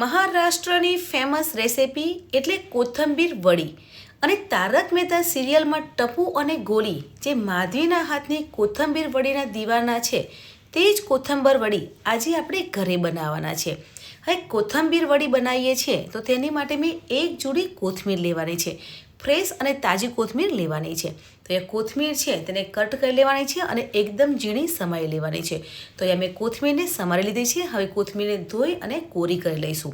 મહારાષ્ટ્રની famous recipe એટલે કોથંબીર વડી અને તારક મહેતા સિરિયલમાં ટપુ અને ગોલી જે માધવીના હાથની કોથંબીર વડીના દીવાના છે તે જ કોથંબર વડી આજે આપણે ઘરે બનાવવાના છે. હવે કોથંબીર વડી બનાવીએ છીએ તો તેની માટે મેં એક જોડી કોથમીર લેવાની છે. ફ્રેશ અને તાજી કોથમીર લેવાની છે. તો એ કોથમીર છે તેને કટ કરી લેવાની છે અને એકદમ ઝીણી સમારી લેવાની છે. તો અહીંયા મેં કોથમીરને સમારી લીધી છે. હવે કોથમીરને ધોઈ અને કોરી કરી લઈશું.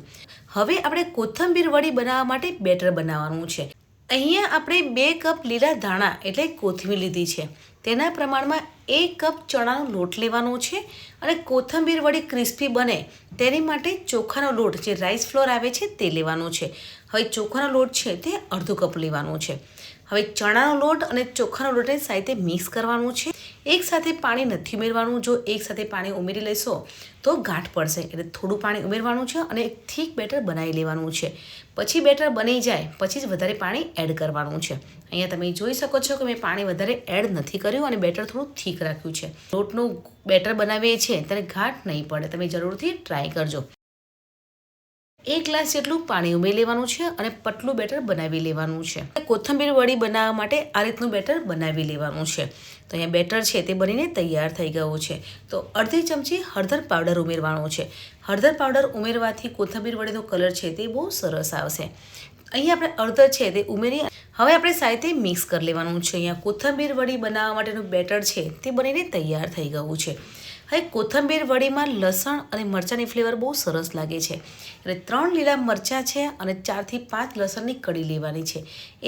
હવે આપણે કોથંબીર વડી બનાવવા માટે બેટર બનાવવાનું છે. અહીંયા આપણે 2 કપ લીલા ધાણા એટલે કોથમીર લીધી છે. તેના પ્રમાણમાં 1 કપ ચણાનો લોટ લેવાનો છે અને કોથંબીર વડી ક્રિસ્પી બને તેની માટે ચોખાનો લોટ જે રાઈસ ફ્લોર આવે છે તે લેવાનો છે. હવે ચોખાનો લોટ છે તે અડધો કપ લેવાનો છે. હવે ચણાનો લોટ અને ચોખાનો લોટને સાથે મિક્સ કરવાનું છે. એકસાથે પાણી નથી ઉમેરવાનું. જો એકસાથે પાણી ઉમેરી લેશો તો ગાંઠ પડશે, એટલે થોડું પાણી ઉમેરવાનું છે અને એક થીક બેટર બનાવી લેવાનું છે. પછી બેટર બની જાય પછી જ વધારે પાણી એડ કરવાનું છે. અહીંયા તમે જોઈ શકો છો કે મેં પાણી વધારે એડ નથી કર્યું અને બેટર થોડું થીક રાખ્યું છે. લોટનું બેટર બનાવીએ છીએ ત્યારે ગાંઠ નહીં પડે. તમે જરૂરથી ટ્રાય કરજો. 1 ગ્લાસ જેટલું પાણી ઉમેરી લેવાનું છે અને પતલું બેટર બનાવી લેવાનું છે. કોથંબીર વડી બનાવવા માટે આ રીતનું બેટર બનાવી લેવાનું છે. તો અહીંયા બેટર છે તે બનીને તૈયાર થઈ ગયું છે. તો અડધી ચમચી હળદર પાવડર ઉમેરવાનો છે. હળદર પાવડર ઉમેરવાથી કોથંબીર વડીનો કલર છે તે બહુ સરસ આવશે. અહીંયા આપણે હળદર છે તે ઉમેરી હવે આપણે સાથે મિક્સ કરી લેવાનું છે. અહીંયા કોથંબીર વડી બનાવવા માટેનું બેટર છે તે બનીને તૈયાર થઈ ગયું છે. હવે કોથંબીર વડીમાં લસણ અને મરચાંની ફ્લેવર બહુ સરસ લાગે છે. એટલે 3 લીલા મરચાં છે અને 4 થી 5 લસણની કળી લેવાની છે.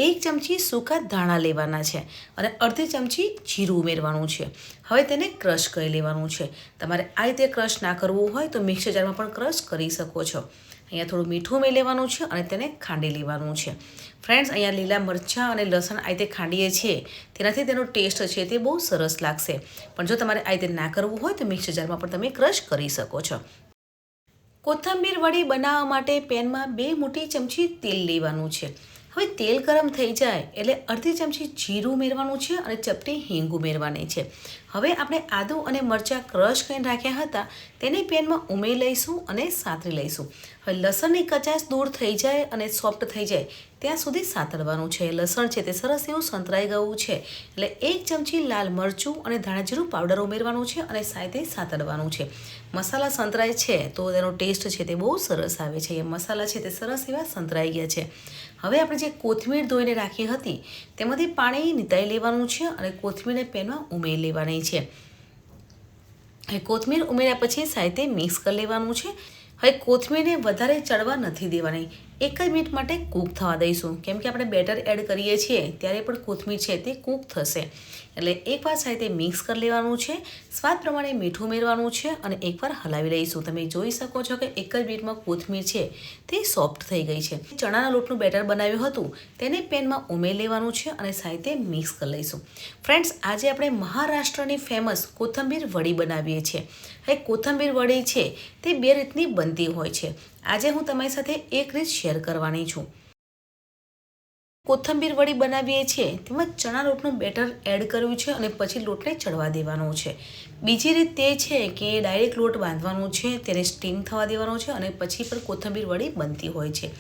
1 ચમચી સૂકા ધાણા લેવાના છે અને અડધી ચમચી જીરું ઉમેરવાનું છે. હવે તેને ક્રશ કરી લેવાનું છે. તમારે આ રીતે ક્રશ ના કરવું હોય તો મિક્સર જારમાં પણ ક્રશ કરી શકો છો. અહીંયા થોડું મીઠું ઉમેરી લેવાનું છે અને તેને ખાંડી લેવાનું છે. ફ્રેન્ડ્સ, અહીંયા લીલા મરચાં અને લસણ આ રીતે ખાંડીએ છીએ તેનાથી તેનો ટેસ્ટ છે તે બહુ સરસ લાગશે. પણ જો તમારે આ રીતે ના કરવું હોય તો મિક્સર જારમાં પણ તમે ક્રશ કરી શકો છો. કોથંબીર વડી બનાવવા માટે પેનમાં 2 મોટી ચમચી તેલ લેવાનું છે. હવે તેલ ગરમ થઈ જાય એટલે અડધી ચમચી જીરું ઉમેરવાનું છે અને ચપટી હિંગ ઉમેરવાની છે. હવે આપણે આદું અને મરચાં ક્રશ કરીને રાખ્યા હતા તેને પેનમાં ઉમેરી લઈશું અને સાતરી લઈશું. હવે લસણની કચાશ દૂર થઈ જાય અને સોફ્ટ થઈ જાય ત્યાં સુધી સાતળવાનું છે. લસણ છે તે સરસ એવું સંતરાઈ ગયું છે એટલે 1 ચમચી લાલ મરચું અને ધાણાજીરું પાવડર ઉમેરવાનું છે અને સાથે સાતળવાનું છે. મસાલા સંતરાય છે તો તેનો ટેસ્ટ છે તે બહુ સરસ આવે છે. એ મસાલા છે તે સરસ એવા સંતરાઈ ગયા છે. હવે આપણે જે કોથમીર ધોઈને રાખી હતી તેમાંથી પાણી નિતારી લેવાનું છે અને કોથમીરને પેનમાં ઉમેરી લેવાની છે. હવે કોથમીર ઉમેર્યા પછી સાથે મિક્સ કરી લેવાનું છે. હવે કોથમીરને વધારે ચડવા નથી દેવાની. 1 જ મિનિટ માટે કૂક થવા દઈશું. કેમ કે આપણે બેટર એડ કરીએ છીએ ત્યારે પણ કોથમીર છે તે કૂક થશે. એટલે એકવાર સાથે મિક્સ કરી લેવાનું છે. સ્વાદ પ્રમાણે મીઠું ઉમેરવાનું છે અને એકવાર હલાવી લઈશું. તમે જોઈ શકો છો કે 1 જ મિનિટમાં કોથમીર છે તે સોફ્ટ થઈ ગઈ છે. ચણાના લોટનું બેટર બનાવ્યું હતું તેને પેનમાં ઉમેરી લેવાનું છે અને સાથે મિક્સ કરી લઈશું. ફ્રેન્ડ્સ, આજે આપણે મહારાષ્ટ્રની ફેમસ કોથંબીર વડી બનાવીએ છીએ. હવે કોથંબીર વડી છે તે 2 રીતની બનતી હોય છે. આજે હું તમારી સાથે એક રીત શેર કરવાની છું. કોથંબીર વડી બનાવીએ છીએ તેમાં ચણા લોટનું બેટર એડ કર્યું છે અને પછી લોટને ચડવા દેવાનો છે. બીજી રીત તે છે કે ડાયરેક્ટ લોટ બાંધવાનો છે, તેને સ્ટીમ થવા દેવાનો છે અને પછી પણ કોથંબીર વડી બનતી હોય છે.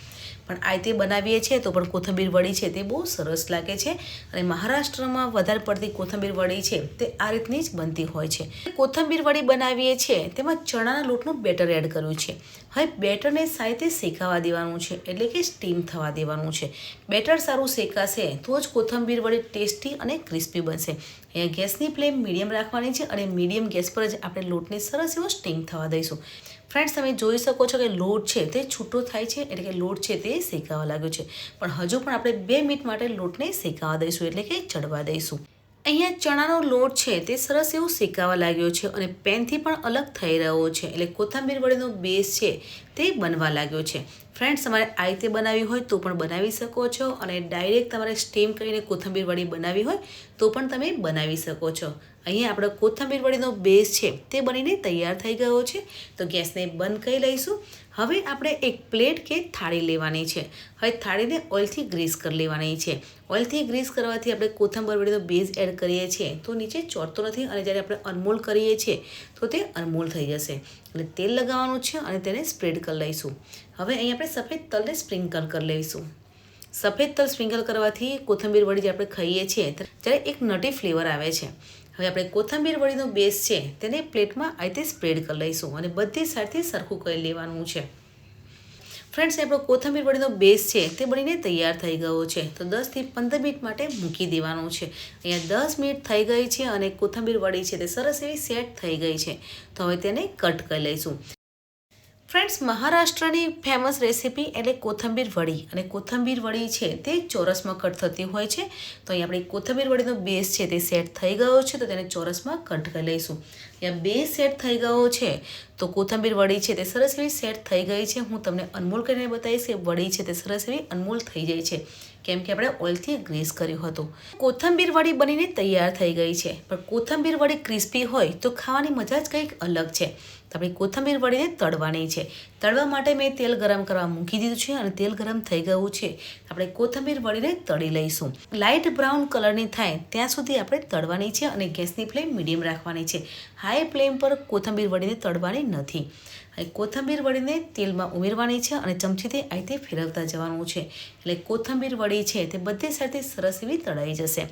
પણ આ રીતે બનાવીએ છીએ તો પણ કોથંબીર વડી છે તે બહુ સરસ લાગે છે અને મહારાષ્ટ્રમાં વધારે પડતી કોથંબીર વડી છે તે આ રીતની જ બનતી હોય છે. કોથંબીર વડી બનાવીએ છીએ તેમાં ચણાના લોટનું બેટર એડ કર્યું છે. હવે બેટરને સાથે શેકાવા દેવાનું છે એટલે કે સ્ટીમ થવા દેવાનું છે. બેટર સારું શેકાશે તો જ કોથંબીર વડી ટેસ્ટી અને ક્રિસ્પી બનશે. અહીંયા ગેસની ફ્લેમ મીડિયમ રાખવાની છે અને મીડિયમ ગેસ પર જ આપણે લોટને સરસ એવો સ્ટીમ થવા દઈશું. ફ્રેન્ડ્સ, તમે જોઈ શકો છો કે લોટ છે તે છૂટો થાય છે એટલે કે લોટ છે તે શેકાવા લાગ્યો છે. પણ હજુ પણ આપણે 2 મિનિટ માટે લોટને શેકાવા દઈશું એટલે કે ચડવા દઈશું. અહીંયા ચણાનો લોટ છે તે સરસ એવું શેકાવા લાગ્યો છે અને પેનથી પણ અલગ થઈ રહ્યો છે એટલે કોથંબીર વડીનો બેઝ છે તે બનવા લાગ્યો છે. ફ્રેન્ડ્સ, તમારે આ રીતે બનાવી હોય તો પણ બનાવી શકો છો અને ડાયરેક્ટ તમારે સ્ટીમ કરીને કોથંબીર વડી બનાવી હોય તો પણ તમે બનાવી શકો છો. અહીંયા આપણો કોથમીર વડીનો બેઝ છે તે બનીને તૈયાર થઈ ગયો છે. તો ગેસને બંધ કરી લઈશું. હવે આપણે એક પ્લેટ કે થાળી લેવાની છે. હવે થાળીને ઓઇલથી ગ્રીસ કરી લેવાની છે. ઓઇલથી ગ્રીસ કરવાથી આપણે કોથમીર વડીનો બેઝ એડ કરીએ છીએ તો નીચે ચોંટતો નથી અને જ્યારે આપણે અનમોલ કરીએ છીએ તો તે અનમોલ થઈ જશે. એટલે તેલ લગાવવાનું છે અને તેને સ્પ્રેડ કરી લઈશું. હવે અહીં આપણે સફેદ તલને સ્પ્રિંકલ કરી લઈશું. સફેદ તલ સ્પ્રિંકલ કરવાથી કોથમીર વડી જે આપણે ખાઈએ છીએ ત્યારે એક નટી ફ્લેવર આવે છે. હવે આપણે કોથમીર વડીનો બેઝ છે તેને પ્લેટમાં આ રીતે સ્પ્રેડ કરી લઈશું અને બધી સાઈડથી સરખું કરી લેવાનું છે. ફ્રેન્ડ્સ, આપણો કોથમીર વડીનો બેઝ છે તે બનીને તૈયાર થઈ ગયો છે. તો 10થી 15 મિનિટ માટે મૂકી દેવાનું છે. અહીંયા 10 મિનિટ થઈ ગઈ છે અને કોથમીર વડી છે તે સરસ એવી સેટ થઈ ગઈ છે. તો હવે તેને કટ કરી લઈશું. ફ્રેન્ડ્સ, મહારાષ્ટ્રની ફેમસ રેસીપી એટલે કોથમીર વડી અને કોથમીર વડી છે તે ચોરસમાં કટ થતી હોય છે. તો અહીં આપણી કોથમીર વડીનો બેઝ છે તે સેટ થઈ ગયો છે તો તેને ચોરસમાં કટ કરી લઈશું. અહીંયા બેઝ સેટ થઈ ગયો છે તો કોથમીર વડી છે તે સરસ એવી સેટ થઈ ગઈ છે. હું તમને અનમોલ કરીને બતાવીશ કે વડી છે તે સરસ એવી અનમોલ થઈ જાય છે કેમ કે આપણે ઓઇલથી ગ્રીસ કર્યું હતું. કોથમીર વડી બનીને તૈયાર થઈ ગઈ છે પણ કોથમીર વડી ક્રિસ્પી હોય તો ખાવાની મજા જ કંઈક અલગ છે. તો આપણી કોથમીર વડીને તળવાની છે. તળવા માટે મેં તેલ ગરમ કરવા મૂકી દીધું છે અને તેલ ગરમ થઈ ગયું છે. આપણે કોથમીર વડીને તળી લઈશું. લાઇટ બ્રાઉન કલરની થાય ત્યાં સુધી આપણે તળવાની છે અને ગેસની ફ્લેમ મીડિયમ રાખવાની છે. હાઈ ફ્લેમ પર કોથમીર વડીને તળવાની નથી. કોથમીર વડીને તેલમાં ઉમેરવાની છે અને ચમચીથી આ રીતે ફેરવતા જવાનું છે. એટલે કોથમીર વડી છે તે બધી સાથે સરસ એવી તળાઈ જશે.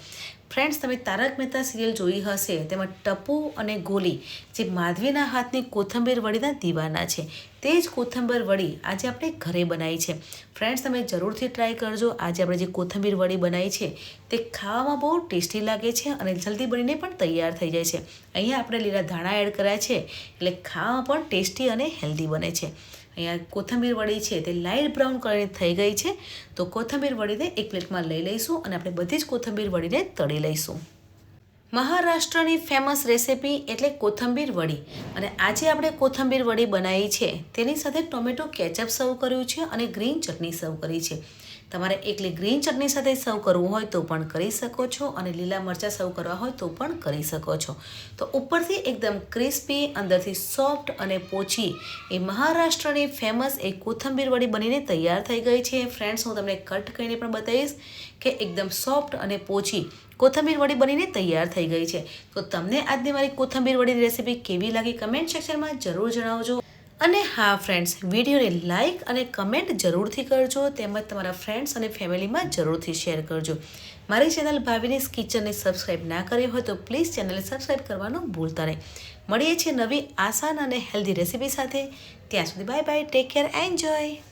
ફ્રેન્ડ્સ, તમે તારક મહેતા સિરિયલ જોઈ હશે તેમાં ટપુ અને ગોલી જે માધવીના હાથની કોથમીર વડીના દીવાના છે તે જ કોથમીર વડી આજે આપણે ઘરે બનાવી છે. ફ્રેન્ડ્સ, તમે જરૂરથી ટ્રાય કરજો. આજે આપણે જે કોથમીર વડી બનાવી છે તે ખાવામાં બહુ ટેસ્ટી લાગે છે અને જલ્દી બનીને પણ તૈયાર થઈ જાય છે. અહીંયા આપણે લીલા ધાણા એડ કર્યા છે એટલે ખાવામાં પણ ટેસ્ટી અને હેલ્ધી બને છે. અહીંયા કોથમીર વડી છે તે લાઇટ બ્રાઉન કલરની થઈ ગઈ છે તો કોથમીર વડીને એક પ્લેટમાં લઈ લઈશું અને આપણે બધી જ કોથમીર વડીને તળી લઈશું. મહારાષ્ટ્રની ફેમસ રેસીપી એટલે કોથમીર વડી અને આજે આપણે કોથમીર વડી બનાવી છે તેની સાથે ટોમેટો કેચઅપ સર્વ કર્યું છે અને ગ્રીન ચટણી સર્વ કરી છે. તમારે એકલી ગ્રીન ચટણી સાથે સર્વ કરવું હોય તો પણ કરી શકો છો અને લીલા મરચાં સર્વ કરવા હોય તો પણ કરી શકો છો. તો ઉપરથી એકદમ ક્રિસ્પી, અંદરથી સોફ્ટ અને પોચી એ મહારાષ્ટ્રની ફેમસ એ કોથમીર વડી બનીને તૈયાર થઈ ગઈ છે. ફ્રેન્ડ્સ, હું તમને કટ કરીને પણ બતાવીશ કે એકદમ સોફ્ટ અને પોચી કોથમીર વડી બનીને તૈયાર થઈ ગઈ છે. તો તમને આજની મારી કોથમીર વડીની રેસીપી કેવી લાગી કમેન્ટ સેક્શનમાં જરૂર જણાવજો. અને હા ફ્રેન્ડ્સ, વિડીયોને લાઇક અને કમેન્ટ જરૂરથી કરજો તેમજ તમારા ફ્રેન્ડ્સ અને ફેમિલીમાં જરૂરથી શેર કરજો. મારી ચેનલ ભાવિનીસ કિચનને સબસ્ક્રાઈબ ના કરી હોય તો પ્લીઝ ચેનલને સબસ્ક્રાઈબ કરવાનું ભૂલતા નહીં. મળીએ છીએ નવી આસાન અને હેલ્ધી રેસીપી સાથે. ત્યાં સુધી bye bye, take care, enjoy.